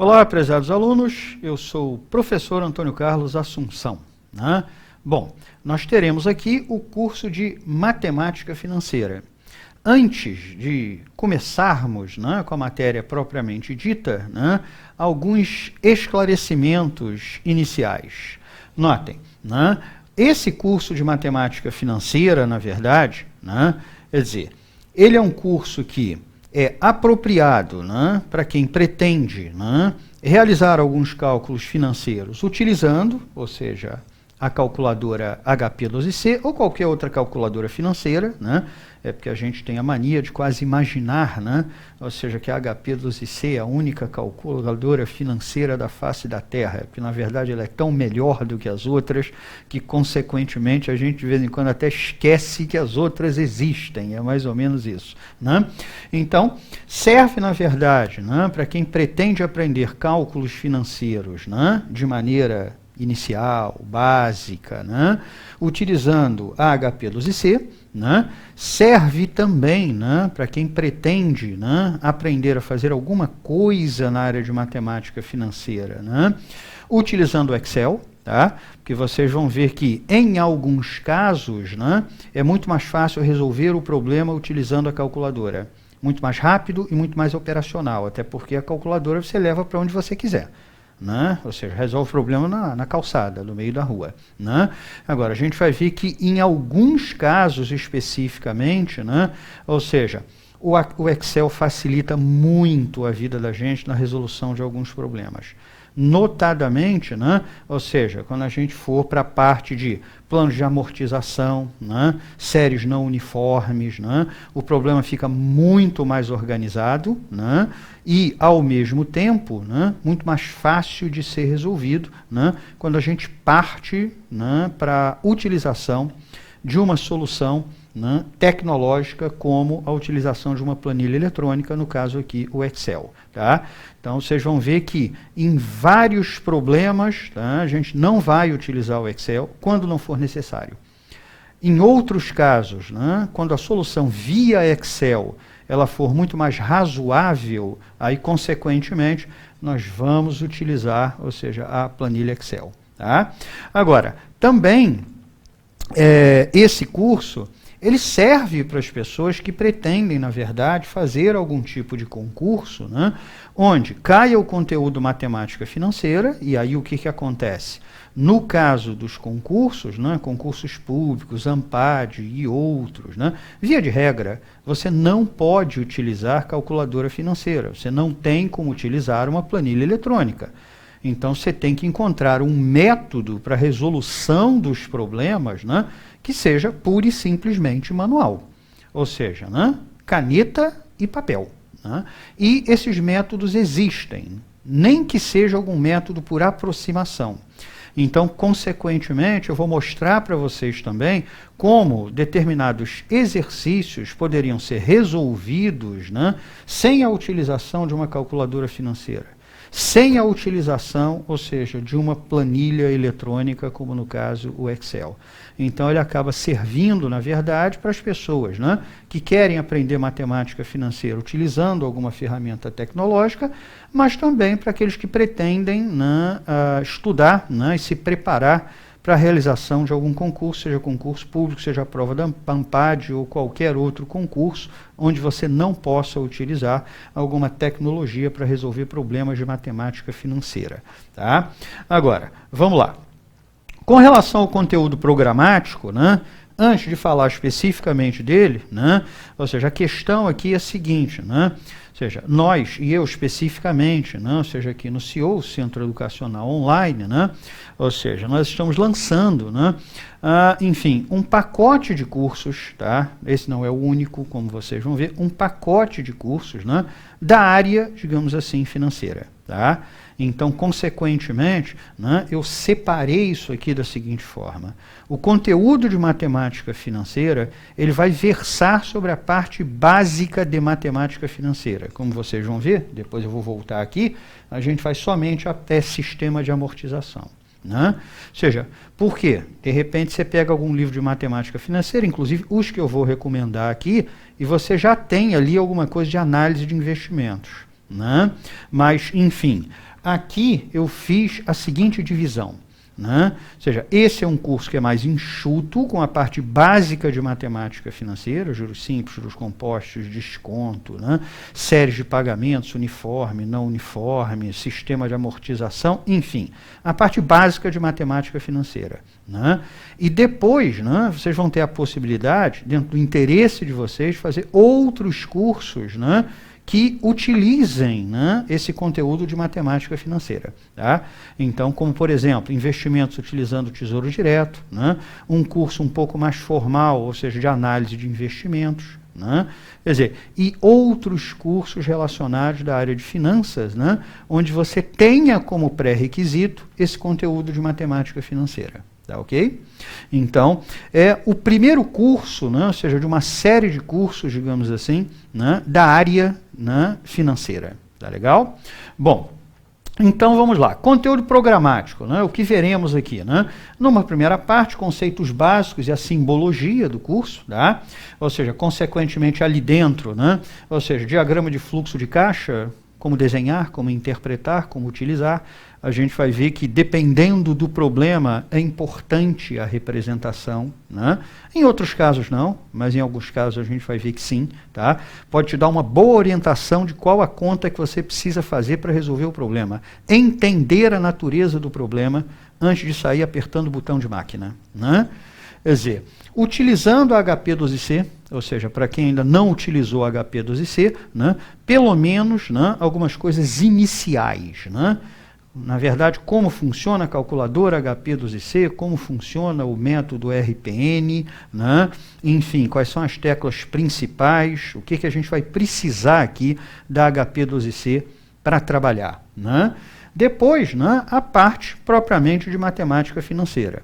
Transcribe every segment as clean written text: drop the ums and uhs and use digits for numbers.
Olá, prezados alunos, eu sou o professor Antônio Carlos Assunção. Bom, nós teremos aqui o curso de Matemática Financeira. Antes de começarmos com a matéria propriamente dita, alguns esclarecimentos iniciais. Notem, esse curso de Matemática Financeira, na verdade, quer dizer, ele é um curso que é apropriado para quem pretende realizar alguns cálculos financeiros utilizando, ou seja, a calculadora HP12C ou qualquer outra calculadora financeira, é porque a gente tem a mania de quase imaginar, ou seja, que a HP12C é a única calculadora financeira da face da Terra, porque na verdade ela é tão melhor do que as outras, que consequentemente a gente de vez em quando até esquece que as outras existem, é mais ou menos isso. Então, serve na verdade para quem pretende aprender cálculos financeiros de maneira inicial, básica, utilizando a HP12C, serve também para quem pretende aprender a fazer alguma coisa na área de matemática financeira, utilizando o Excel, porque vocês vão ver que em alguns casos é muito mais fácil resolver o problema utilizando a calculadora, muito mais rápido e muito mais operacional, até porque a calculadora você leva para onde você quiser. Ou seja, resolve o problema na calçada, no meio da rua. Agora, a gente vai ver que em alguns casos especificamente, ou seja, o Excel facilita muito a vida da gente na resolução de alguns problemas. Notadamente, ou seja, quando a gente for para a parte de planos de amortização, séries não uniformes, o problema fica muito mais organizado e, ao mesmo tempo, muito mais fácil de ser resolvido quando a gente parte para a utilização de uma solução tecnológica como a utilização de uma planilha eletrônica, no caso aqui o Excel. Então vocês vão ver que em vários problemas a gente não vai utilizar o Excel quando não for necessário. Em outros casos, quando a solução via Excel ela for muito mais razoável, aí consequentemente nós vamos utilizar, ou seja, a planilha Excel. Agora, também esse curso ele serve para as pessoas que pretendem, na verdade, fazer algum tipo de concurso, onde caia o conteúdo matemática financeira, e aí o que acontece? No caso dos concursos, concursos públicos, ANPAD e outros, via de regra, você não pode utilizar calculadora financeira, você não tem como utilizar uma planilha eletrônica. Então, você tem que encontrar um método para a resolução dos problemas que seja pura e simplesmente manual. Ou seja, caneta e papel. E esses métodos existem, nem que seja algum método por aproximação. Então, consequentemente, eu vou mostrar para vocês também como determinados exercícios poderiam ser resolvidos sem a utilização de uma calculadora financeira. Sem a utilização, ou seja, de uma planilha eletrônica, como no caso o Excel. Então ele acaba servindo, na verdade, para as pessoas que querem aprender matemática financeira utilizando alguma ferramenta tecnológica, mas também para aqueles que pretendem estudar e se preparar para a realização de algum concurso, seja concurso público, seja a prova da ANPAD ou qualquer outro concurso, onde você não possa utilizar alguma tecnologia para resolver problemas de matemática financeira. Agora, vamos lá. Com relação ao conteúdo programático, antes de falar especificamente dele, ou seja, a questão aqui é a seguinte, ou seja, nós, e eu especificamente, ou seja, aqui no CEO, Centro Educacional Online, ou seja, nós estamos lançando, enfim, um pacote de cursos, esse não é o único, como vocês vão ver, um pacote de cursos da área, digamos assim, financeira. Então, consequentemente, eu separei isso aqui da seguinte forma. O conteúdo de matemática financeira, ele vai versar sobre a parte básica de matemática financeira. Como vocês vão ver, depois eu vou voltar aqui, a gente vai somente até sistema de amortização. Ou seja, por quê? De repente você pega algum livro de matemática financeira, inclusive os que eu vou recomendar aqui, e você já tem ali alguma coisa de análise de investimentos. Mas, enfim, Aqui eu fiz a seguinte divisão, né? Ou seja, esse é um curso que é mais enxuto, com a parte básica de matemática financeira, juros simples, juros compostos, desconto, né? Séries de pagamentos, uniforme, não uniforme, sistema de amortização, enfim, a parte básica de matemática financeira, né? E depois, né, vocês vão ter a possibilidade, dentro do interesse de vocês, fazer outros cursos, né, que utilizem, né, esse conteúdo de matemática financeira. Tá? Então, como por exemplo, investimentos utilizando o Tesouro Direto, né, um curso um pouco mais formal, ou seja, de análise de investimentos, né, quer dizer, e outros cursos relacionados da área de finanças, né, onde você tenha como pré-requisito esse conteúdo de matemática financeira. Tá, ok? Então, é o primeiro curso, né, ou seja, de uma série de cursos, digamos assim, né, da área, né, financeira. Tá legal? Bom, então vamos lá. Conteúdo programático, né, o que veremos aqui, né? Numa primeira parte, conceitos básicos e a simbologia do curso, tá? Ou seja, consequentemente ali dentro, né, ou seja, diagrama de fluxo de caixa, como desenhar, como interpretar, como utilizar. A gente vai ver que, dependendo do problema, é importante a representação, né? Em outros casos não, mas em alguns casos a gente vai ver que sim, tá? Pode te dar uma boa orientação de qual a conta que você precisa fazer para resolver o problema. Entender a natureza do problema antes de sair apertando o botão de máquina, né? Quer dizer, utilizando a HP12C, ou seja, para quem ainda não utilizou a HP12C, né, pelo menos, né, algumas coisas iniciais, né? Na verdade, como funciona a calculadora HP12C, como funciona o método RPN, né? Enfim, quais são as teclas principais, o que a gente vai precisar aqui da HP12C para trabalhar, né? Depois, né, a parte propriamente de matemática financeira.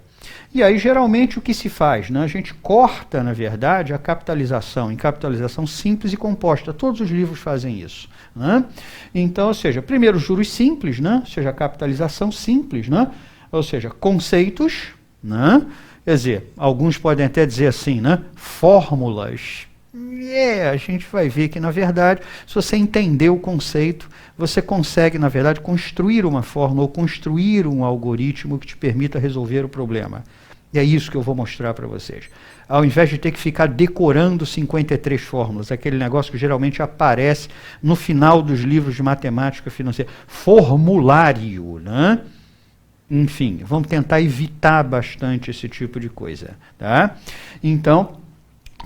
E aí, geralmente, o que se faz? Né? A gente corta, na verdade, a capitalização em capitalização simples e composta. Todos os livros fazem isso. Né? Então, ou seja, primeiro juros simples, né? Ou seja, a capitalização simples, né? Ou seja, conceitos, né? Quer dizer, alguns podem até dizer assim, né? Fórmulas. A gente vai ver que, na verdade, se você entender o conceito, você consegue, na verdade, construir uma fórmula ou construir um algoritmo que te permita resolver o problema. E é isso que eu vou mostrar para vocês. Ao invés de ter que ficar decorando 53 fórmulas, aquele negócio que geralmente aparece no final dos livros de matemática financeira. Formulário, né? Enfim, vamos tentar evitar bastante esse tipo de coisa. Tá? Então,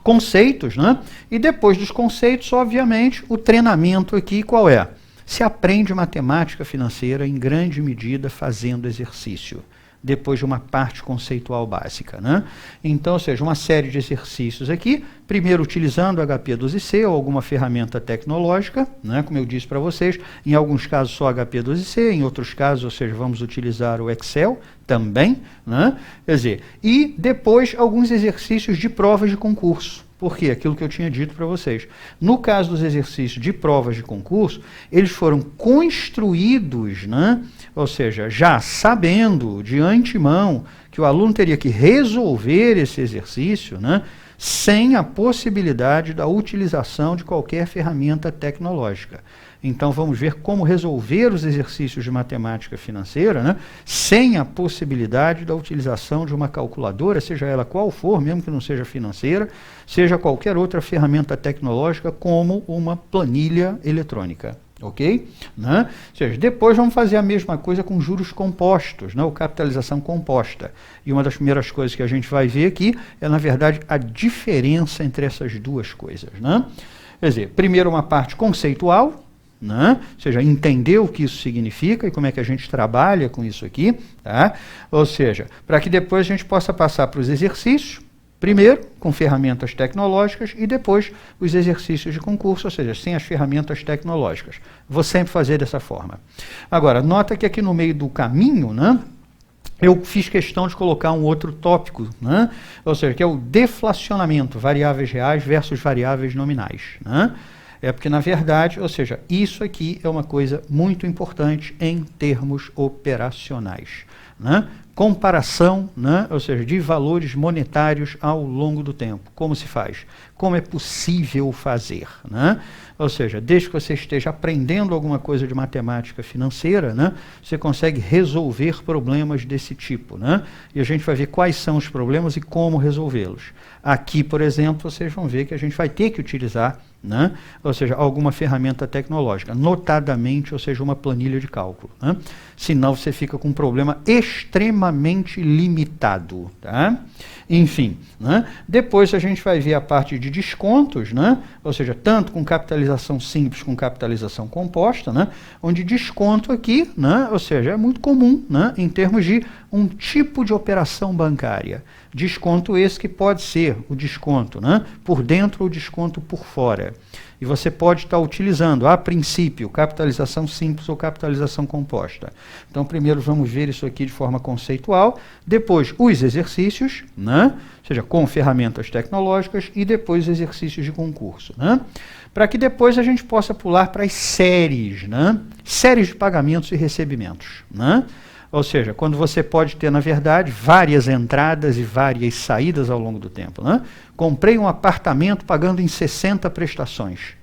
conceitos, né? E depois dos conceitos, obviamente, o treinamento aqui qual é? Se aprende matemática financeira em grande medida fazendo exercício, depois de uma parte conceitual básica, né? Então, ou seja, uma série de exercícios aqui, primeiro utilizando HP12C ou alguma ferramenta tecnológica, né? Como eu disse para vocês, em alguns casos só HP12C, em outros casos, ou seja, vamos utilizar o Excel também, né? Quer dizer, e depois alguns exercícios de provas de concurso. Por quê? Aquilo que eu tinha dito para vocês. No caso dos exercícios de provas de concurso, eles foram construídos, né? Ou seja, já sabendo de antemão que o aluno teria que resolver esse exercício, né? Sem a possibilidade da utilização de qualquer ferramenta tecnológica. Então, vamos ver como resolver os exercícios de matemática financeira, né, sem a possibilidade da utilização de uma calculadora, seja ela qual for, mesmo que não seja financeira, seja qualquer outra ferramenta tecnológica, como uma planilha eletrônica. Ok? Né? Ou seja, depois vamos fazer a mesma coisa com juros compostos, né, ou capitalização composta. E uma das primeiras coisas que a gente vai ver aqui é, na verdade, a diferença entre essas duas coisas. Né? Quer dizer, primeiro uma parte conceitual, né? Ou seja, entender o que isso significa e como é que a gente trabalha com isso aqui. Tá? Ou seja, para que depois a gente possa passar para os exercícios, primeiro com ferramentas tecnológicas e depois os exercícios de concurso, ou seja, sem as ferramentas tecnológicas. Vou sempre fazer dessa forma. Agora, nota que aqui no meio do caminho, né, eu fiz questão de colocar um outro tópico, né, ou seja, que é o deflacionamento, variáveis reais versus variáveis nominais. Né? É porque, na verdade, ou seja, isso aqui é uma coisa muito importante em termos operacionais, né? Comparação, né? Ou seja, de valores monetários ao longo do tempo. Como se faz? Como é possível fazer, né? Ou seja, desde que você esteja aprendendo alguma coisa de matemática financeira, né, você consegue resolver problemas desse tipo, né? E a gente vai ver quais são os problemas e como resolvê-los. Aqui, por exemplo, vocês vão ver que a gente vai ter que utilizar, né, ou seja, alguma ferramenta tecnológica, notadamente, ou seja, uma planilha de cálculo, né? Senão você fica com um problema extremamente limitado, tá? Enfim, né? Depois a gente vai ver a parte de descontos, né? Ou seja, tanto com capitalização simples como capitalização composta, né? Onde desconto aqui, né? Ou seja, é muito comum, né? Em termos de um tipo de operação bancária. Desconto esse que pode ser o desconto, né, por dentro ou desconto por fora. E você pode estar utilizando, a princípio, capitalização simples ou capitalização composta. Então, primeiro vamos ver isso aqui de forma conceitual, depois os exercícios, né, ou seja, com ferramentas tecnológicas, e depois exercícios de concurso, né, para que depois a gente possa pular para as séries, né, séries de pagamentos e recebimentos, né. Ou seja, quando você pode ter, na verdade, várias entradas e várias saídas ao longo do tempo, né? Comprei um apartamento pagando em 60 prestações,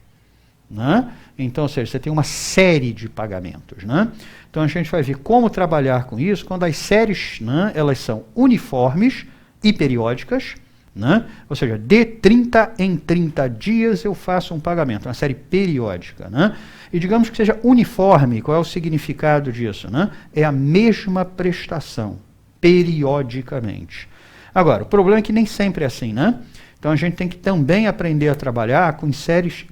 né? Então, ou seja, você tem uma série de pagamentos, né? Então, a gente vai ver como trabalhar com isso quando as séries, né, elas são uniformes e periódicas, né? Ou seja, de 30 em 30 dias eu faço um pagamento, uma série periódica, né? E digamos que seja uniforme, qual é o significado disso, né? É a mesma prestação, periodicamente. Agora, o problema é que nem sempre é assim, né? Então a gente tem que também aprender a trabalhar com séries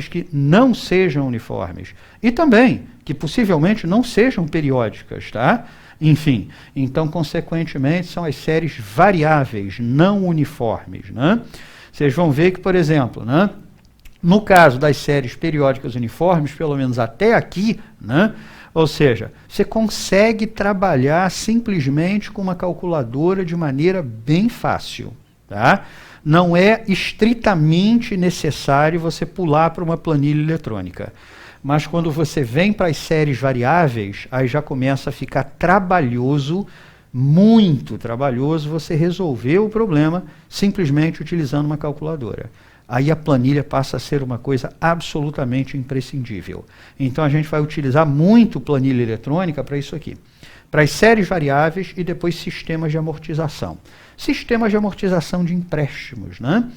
que não sejam uniformes. E também que possivelmente não sejam periódicas, tá? Enfim, então, consequentemente, são as séries variáveis, não uniformes, né? Vocês vão ver que, por exemplo, né, no caso das séries periódicas uniformes, pelo menos até aqui, né, ou seja, você consegue trabalhar simplesmente com uma calculadora de maneira bem fácil, tá? Não é estritamente necessário você pular para uma planilha eletrônica. Mas quando você vem para as séries variáveis, aí já começa a ficar trabalhoso, muito trabalhoso, você resolver o problema simplesmente utilizando uma calculadora. Aí a planilha passa a ser uma coisa absolutamente imprescindível. Então a gente vai utilizar muito planilha eletrônica para isso aqui. Para as séries variáveis e depois sistemas de amortização. Sistemas de amortização de empréstimos, né?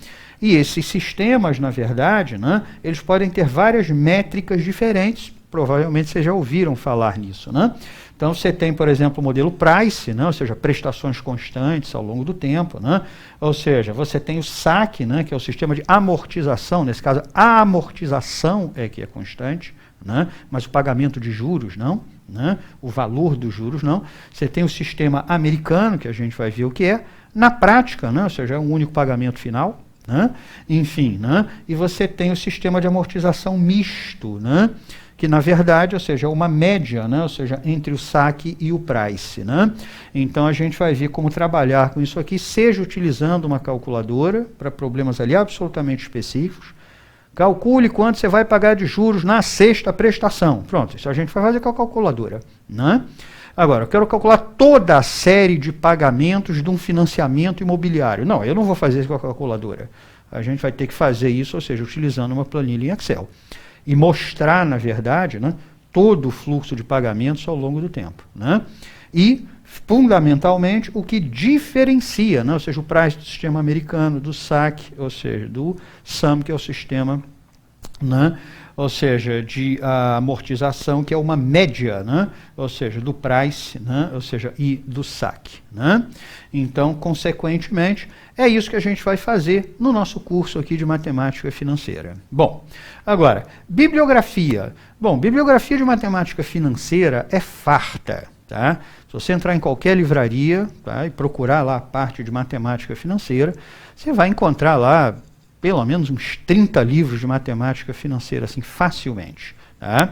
E esses sistemas, na verdade, né, eles podem ter várias métricas diferentes, provavelmente vocês já ouviram falar nisso, né? Então você tem, por exemplo, o modelo Price, né, ou seja, prestações constantes ao longo do tempo, né? Ou seja, você tem o SAC, né, que é o sistema de amortização, nesse caso a amortização é que é constante, né, mas o pagamento de juros não, né, o valor dos juros não. Você tem o sistema americano, que a gente vai ver o que é, na prática, né, ou seja, é um único pagamento final, né? Enfim, né? E você tem o sistema de amortização misto, né? Que na verdade, ou seja, é uma média, né? Ou seja, entre o SAC e o Price, né? Então a gente vai ver como trabalhar com isso aqui, seja utilizando uma calculadora para problemas ali absolutamente específicos. Calcule quanto você vai pagar de juros na sexta prestação. Pronto, isso a gente vai fazer com a calculadora, né? Agora, eu quero calcular toda a série de pagamentos de um financiamento imobiliário. Não, eu não vou fazer isso com a calculadora. A gente vai ter que fazer isso, ou seja, utilizando uma planilha em Excel. E mostrar, na verdade, né, todo o fluxo de pagamentos ao longo do tempo, né? E, fundamentalmente, o que diferencia, né, ou seja, o price do sistema americano, do SAC, ou seja, do SAM, que é o sistema, né, ou seja, de amortização, que é uma média, né? Ou seja, do price, né? Ou seja, e do SAC, né? Então, consequentemente, é isso que a gente vai fazer no nosso curso aqui de matemática financeira. Bom, agora, bibliografia. Bom, bibliografia de matemática financeira é farta, tá? Se você entrar em qualquer livraria, tá, e procurar lá a parte de matemática financeira, você vai encontrar lá pelo menos uns 30 livros de matemática financeira, assim, facilmente. Tá?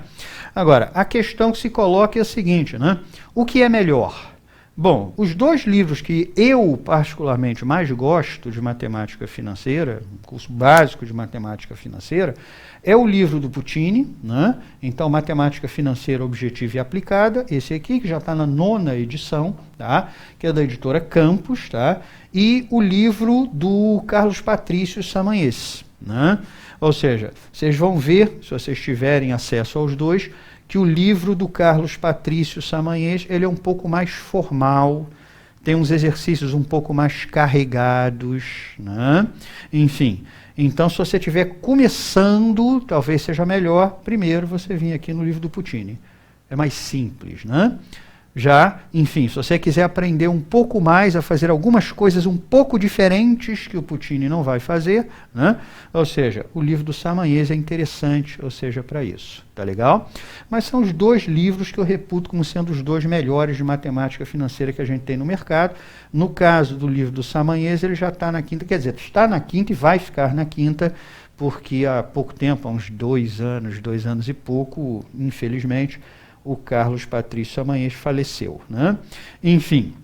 Agora, a questão que se coloca é a seguinte, né? O que é melhor? Bom, os dois livros que eu particularmente mais gosto de matemática financeira, um curso básico de matemática financeira, é o livro do Puccini, né? Então, Matemática Financeira Objetiva e Aplicada, esse aqui, que já está na 9ª edição, tá? Que é da editora Campos, tá? E o livro do Carlos Patrício Samanhês, né? Ou seja, vocês vão ver, se vocês tiverem acesso aos dois, que o livro do Carlos Patrício Samanhês, ele é um pouco mais formal, tem uns exercícios um pouco mais carregados, né? Enfim, então se você estiver começando, talvez seja melhor, primeiro você vir aqui no livro do Puccini. É mais simples, né? Já, enfim, se você quiser aprender um pouco mais a fazer algumas coisas um pouco diferentes que o Puccini não vai fazer, né? Ou seja, o livro do Samanhês é interessante, ou seja, para isso, tá legal? Mas são os dois livros que eu reputo como sendo os dois melhores de matemática financeira que a gente tem no mercado. No caso do livro do Samanhês, ele já está na 5ª, quer dizer, está na 5ª e vai ficar na 5ª, porque há pouco tempo, há uns 2 anos e pouco, infelizmente, o Carlos Patrício Samanhês faleceu, né? Enfim,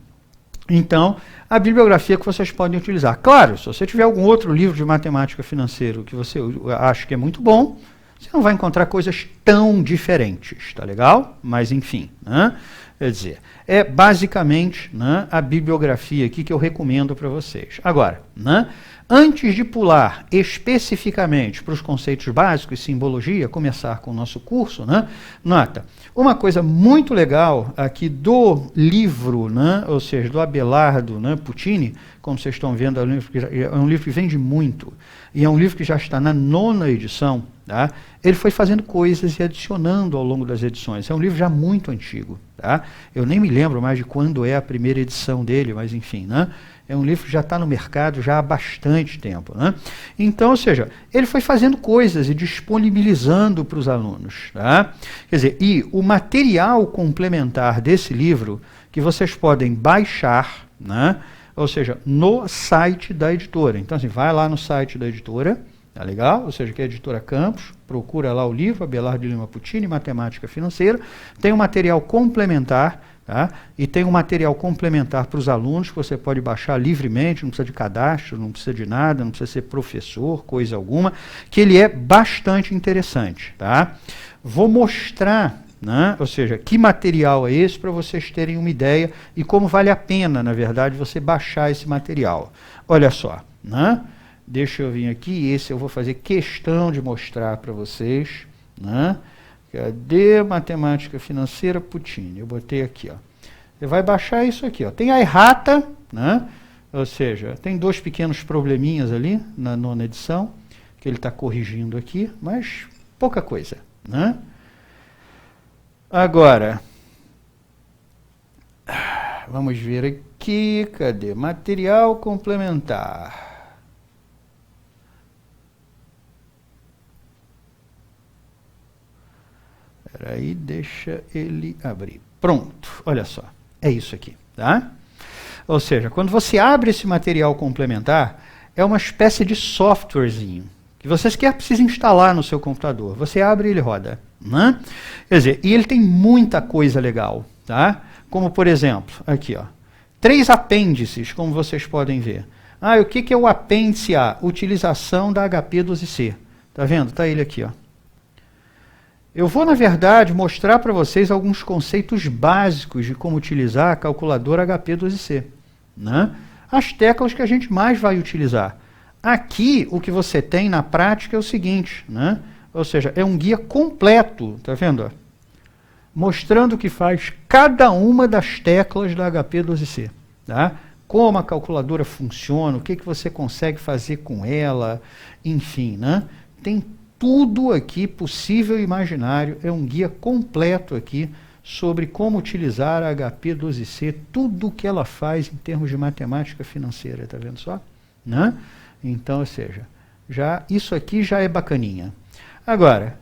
então, a bibliografia que vocês podem utilizar. Claro, se você tiver algum outro livro de matemática financeira que você acha que é muito bom, você não vai encontrar coisas tão diferentes, tá legal? Mas, enfim, né? Quer dizer, é basicamente, né, a bibliografia aqui que eu recomendo para vocês. Agora, né, antes de pular especificamente para os conceitos básicos e simbologia, começar com o nosso curso, né, nota, uma coisa muito legal aqui do livro, né, ou seja, do Abelardo, né, Puccini, como vocês estão vendo, é um livro que vende muito, e é um livro que já está na 9ª edição, tá? Ele foi fazendo coisas e adicionando ao longo das edições. É um livro já muito antigo, tá? Eu nem me lembro mais de quando é a primeira edição dele, mas enfim, né? É um livro que já está no mercado já há bastante tempo, né? Então, ou seja, ele foi fazendo coisas e disponibilizando para os alunos, tá? Quer dizer, e o material complementar desse livro, que vocês podem baixar, né? Ou seja, no site da editora. Então, assim, vai lá no site da editora, tá legal? Ou seja, que é a editora Campos, procura lá o livro, Abelardo de Lima Puccini, Matemática Financeira, tem um material complementar, tá? E tem um material complementar para os alunos que você pode baixar livremente, não precisa de cadastro, não precisa de nada, não precisa ser professor, coisa alguma, que ele é bastante interessante, tá? Vou mostrar, né, ou seja, que material é esse para vocês terem uma ideia e como vale a pena, na verdade, você baixar esse material. Olha só, né? Deixa eu vir aqui, esse eu vou fazer questão de mostrar para vocês, né? Cadê Matemática Financeira Puccini? Eu botei aqui, ó. Você vai baixar isso aqui, ó. Tem a errata, né? Ou seja, tem 2 pequenos probleminhas ali na 9ª edição, que ele está corrigindo aqui, mas pouca coisa, né? Agora, vamos ver aqui, cadê? Material complementar. Espera aí, deixa ele abrir. Pronto, olha só, é isso aqui, tá? Ou seja, quando você abre esse material complementar, é uma espécie de softwarezinho que você sequer precisa instalar no seu computador. Você abre e ele roda, né? Quer dizer, e ele tem muita coisa legal, tá? Como, por exemplo, aqui, ó, 3 apêndices, como vocês podem ver. Ah, o que é o apêndice A? Utilização da HP12C. Tá vendo? Tá ele aqui, ó. Eu vou, na verdade, mostrar para vocês alguns conceitos básicos de como utilizar a calculadora HP12C, né? As teclas que a gente mais vai utilizar. Aqui, o que você tem na prática é o seguinte, né? Ou seja, é um guia completo, tá vendo? Ó? Mostrando o que faz cada uma das teclas da HP12C, tá? Como a calculadora funciona, o que você consegue fazer com ela, enfim, né? Tem tudo aqui possível e imaginário, é um guia completo aqui sobre como utilizar a HP12C, tudo o que ela faz em termos de matemática financeira, tá vendo só? Né? Então, ou seja, isso aqui já é bacaninha. Agora,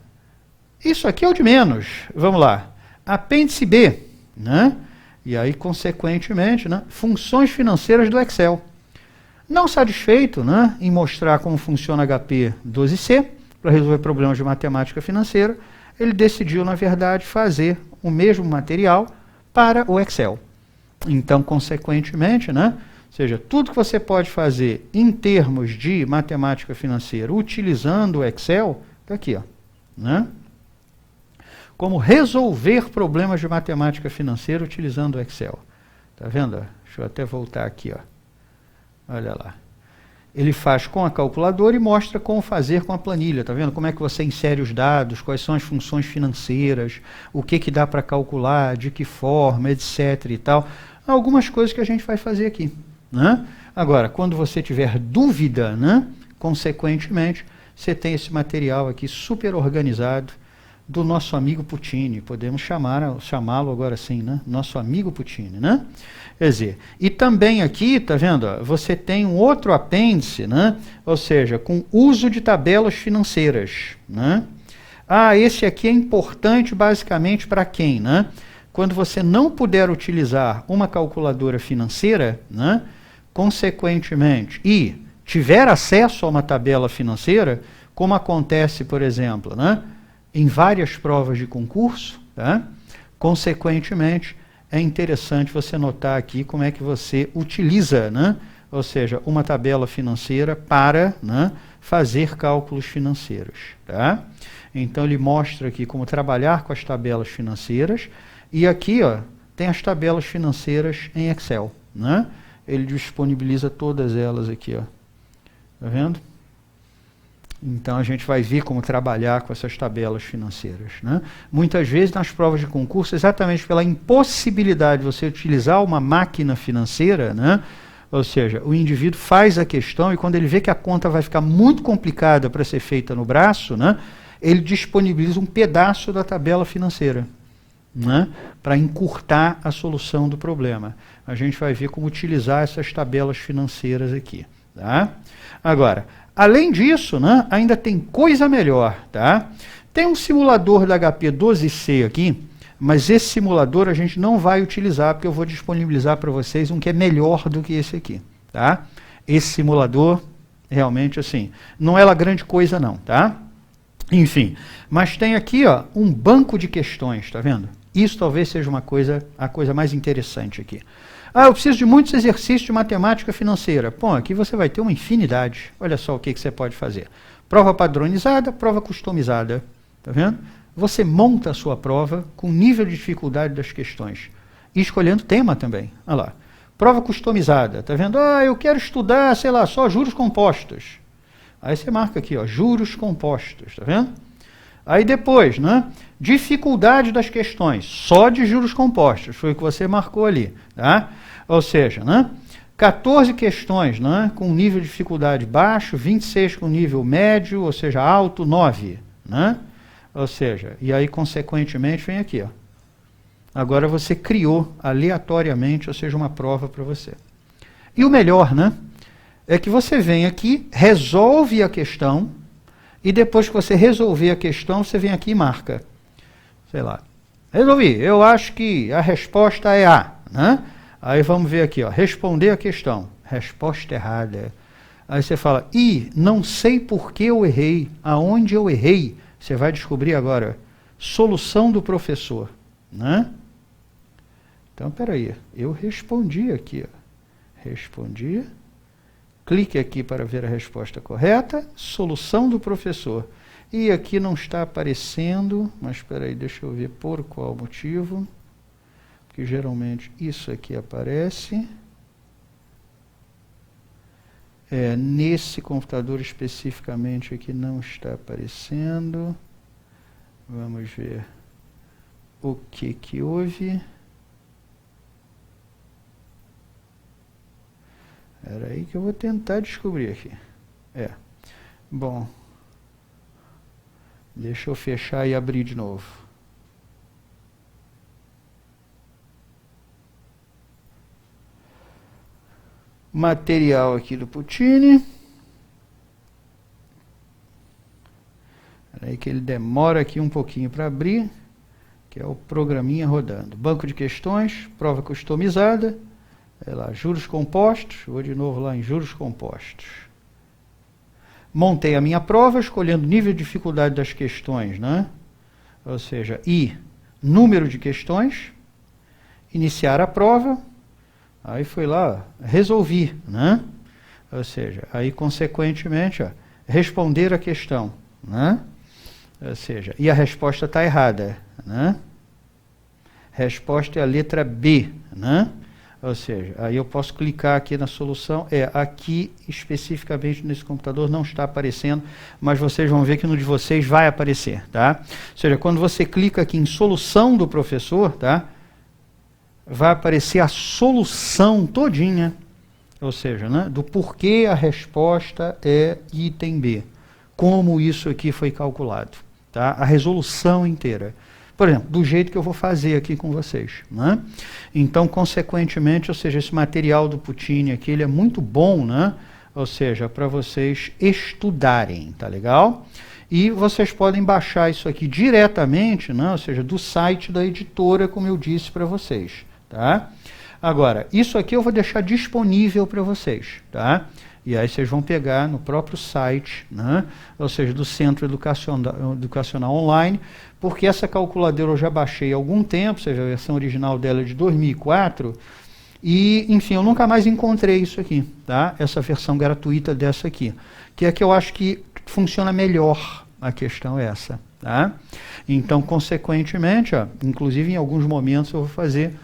isso aqui é o de menos. Vamos lá. Apêndice B, né? E aí, consequentemente, né? Funções financeiras do Excel. Não satisfeito, né, em mostrar como funciona a HP12C para resolver problemas de matemática financeira, ele decidiu, na verdade, fazer o mesmo material para o Excel. Então, consequentemente, né? Ou seja, tudo que você pode fazer em termos de matemática financeira utilizando o Excel, está aqui, ó, né? Como resolver problemas de matemática financeira utilizando o Excel. Está vendo? Deixa eu até voltar aqui, ó. Olha lá. Ele faz com a calculadora e mostra como fazer com a planilha. Está vendo? Como é que você insere os dados, quais são as funções financeiras, o que dá para calcular, de que forma, etc. e tal. Algumas coisas que a gente vai fazer aqui, né? Agora, quando você tiver dúvida, né, consequentemente, você tem esse material aqui super organizado do nosso amigo Puccini, podemos chamá-lo agora sim, né? Nosso amigo Puccini, né? Quer dizer, e também aqui, tá vendo? Ó, você tem um outro apêndice, né? Ou seja, com uso de tabelas financeiras, né? Ah, esse aqui é importante basicamente para quem, né? Quando você não puder utilizar uma calculadora financeira, né? Consequentemente, e tiver acesso a uma tabela financeira, como acontece, por exemplo, né? Em várias provas de concurso, tá? Consequentemente, é interessante você notar aqui como é que você utiliza, né? Ou seja, uma tabela financeira para, né, fazer cálculos financeiros. Tá? Então, ele mostra aqui como trabalhar com as tabelas financeiras. E aqui, ó, tem as tabelas financeiras em Excel. Né? Ele disponibiliza todas elas aqui. Ó. Tá vendo? Então, a gente vai ver como trabalhar com essas tabelas financeiras. Né? Muitas vezes, nas provas de concurso, exatamente pela impossibilidade de você utilizar uma máquina financeira, né? Ou seja, o indivíduo faz a questão e quando ele vê que a conta vai ficar muito complicada para ser feita no braço, né? Ele disponibiliza um pedaço da tabela financeira, né? Para encurtar a solução do problema. A gente vai ver como utilizar essas tabelas financeiras aqui. Tá? Agora, além disso, né, ainda tem coisa melhor, tá? Tem um simulador da HP 12C aqui, mas esse simulador a gente não vai utilizar, porque eu vou disponibilizar para vocês um que é melhor do que esse aqui, tá? Esse simulador, realmente, assim, não é lá grande coisa não, tá? Enfim, mas tem aqui, ó, um banco de questões, tá vendo? Isso talvez seja a coisa mais interessante aqui. Ah, eu preciso de muitos exercícios de matemática financeira. Bom, aqui você vai ter uma infinidade. Olha só o que você pode fazer. Prova padronizada, prova customizada. Tá vendo? Você monta a sua prova com o nível de dificuldade das questões. E escolhendo tema também. Olha lá. Prova customizada. Tá vendo? Ah, eu quero estudar, sei lá, só juros compostos. Aí você marca aqui, ó, juros compostos. Tá vendo? Aí depois, né? Dificuldade das questões. Só de juros compostos. Foi o que você marcou ali. Tá? Ou seja, né, 14 questões, né, com nível de dificuldade baixo, 26 com nível médio, ou seja, alto, 9. Né? Ou seja, e aí, consequentemente, vem aqui. Ó. Agora você criou aleatoriamente, ou seja, uma prova para você. E o melhor, né, é que você vem aqui, resolve a questão, e depois que você resolver a questão, você vem aqui e marca. Sei lá. Resolvi. Eu acho que a resposta é A. Né? Aí vamos ver aqui, ó, responder a questão. Resposta errada. Aí você fala, não sei por que eu errei. Aonde eu errei? Você vai descobrir agora. Solução do professor. Né? Então, peraí. Eu respondi aqui. Ó. Respondi. Clique aqui para ver a resposta correta. Solução do professor. E aqui não está aparecendo, mas espera aí, deixa eu ver por qual motivo. Que geralmente isso aqui aparece. Nesse computador especificamente aqui não está aparecendo. Vamos ver o que houve. Espera aí que eu vou tentar descobrir aqui. Bom, deixa eu fechar e abrir de novo. Material aqui do Puccini. Aí que ele demora aqui um pouquinho para abrir, que é o programinha rodando. Banco de questões, prova customizada. Lá, juros compostos. Vou de novo lá em juros compostos. Montei a minha prova, escolhendo nível de dificuldade das questões, né? Ou seja, número de questões. Iniciar a prova. Aí fui lá, resolvi, né? Ou seja, aí consequentemente, ó, responder a questão, né? Ou seja, e a resposta está errada, né? Resposta é a letra B, né? Ou seja, aí eu posso clicar aqui na solução, aqui especificamente nesse computador não está aparecendo, mas vocês vão ver que no de vocês vai aparecer, tá? Ou seja, quando você clica aqui em solução do professor, tá? Vai aparecer a solução todinha, ou seja, né, do porquê a resposta é item B, como isso aqui foi calculado, tá? A resolução inteira. Por exemplo, do jeito que eu vou fazer aqui com vocês, né? Então, consequentemente, ou seja, esse material do Puccini aqui, ele é muito bom, né? Ou seja, para vocês estudarem, tá legal? E vocês podem baixar isso aqui diretamente, né? Ou seja, do site da editora, como eu disse para vocês, tá? Agora, isso aqui eu vou deixar disponível para vocês, tá? E aí vocês vão pegar no próprio site, né? Ou seja, do Centro Educacional Online, porque essa calculadora eu já baixei há algum tempo, ou seja, a versão original dela é de 2004, e, enfim, eu nunca mais encontrei isso aqui, tá? Essa versão gratuita dessa aqui, que é que eu acho que funciona melhor, a questão é essa, tá? Então, consequentemente, ó, inclusive em alguns momentos eu vou fazer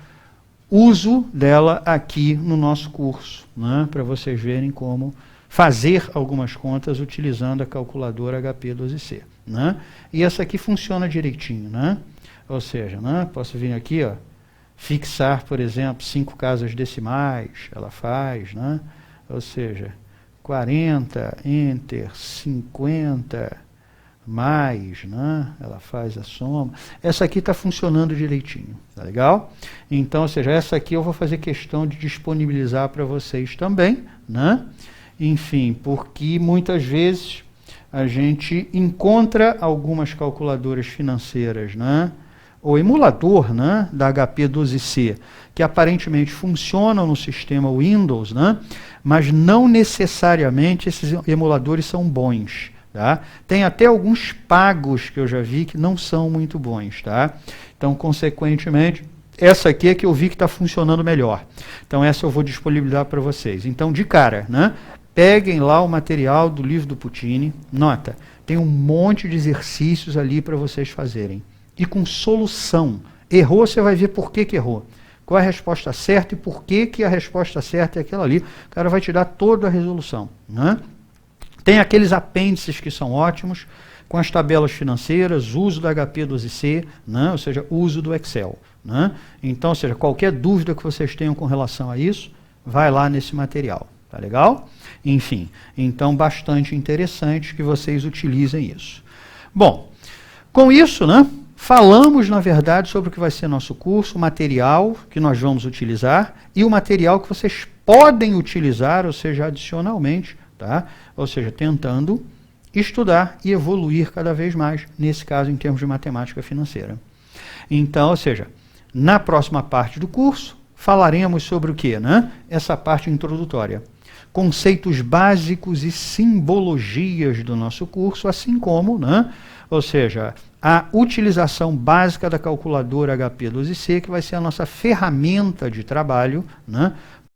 uso dela aqui no nosso curso, né, para vocês verem como fazer algumas contas utilizando a calculadora HP12C. Né? E essa aqui funciona direitinho. Né? Ou seja, né, posso vir aqui, ó, fixar, por exemplo, 5 casas decimais, ela faz. Né? Ou seja, 40, enter, 50, mais, né? Ela faz a soma. Essa aqui está funcionando direitinho, tá legal? Então, ou seja, essa aqui eu vou fazer questão de disponibilizar para vocês também, né? Enfim, porque muitas vezes a gente encontra algumas calculadoras financeiras, né? O emulador, né, da HP12C, que aparentemente funcionam no sistema Windows, né? Mas não necessariamente esses emuladores são bons. Tá? Tem até alguns pagos que eu já vi que não são muito bons. Tá? Então, consequentemente, essa aqui é que eu vi que está funcionando melhor. Então, essa eu vou disponibilizar para vocês. Então, de cara, né, peguem lá o material do livro do Puccini. Nota, tem um monte de exercícios ali para vocês fazerem. E com solução. Errou, você vai ver por que errou. Qual é a resposta certa e por que a resposta certa é aquela ali. O cara vai te dar toda a resolução. Né? Tem aqueles apêndices que são ótimos, com as tabelas financeiras, uso da HP12C, né? Ou seja, uso do Excel. Né? Então, ou seja, qualquer dúvida que vocês tenham com relação a isso, vai lá nesse material. Tá legal? Enfim, então bastante interessante que vocês utilizem isso. Bom, com isso, né, falamos, na verdade, sobre o que vai ser nosso curso, o material que nós vamos utilizar e o material que vocês podem utilizar, ou seja, adicionalmente, tá? Ou seja, tentando estudar e evoluir cada vez mais, nesse caso, em termos de matemática financeira. Então, ou seja, na próxima parte do curso, falaremos sobre o quê? Né? Essa parte introdutória. Conceitos básicos e simbologias do nosso curso, assim como, né? Ou seja, a utilização básica da calculadora HP12C, que vai ser a nossa ferramenta de trabalho, né,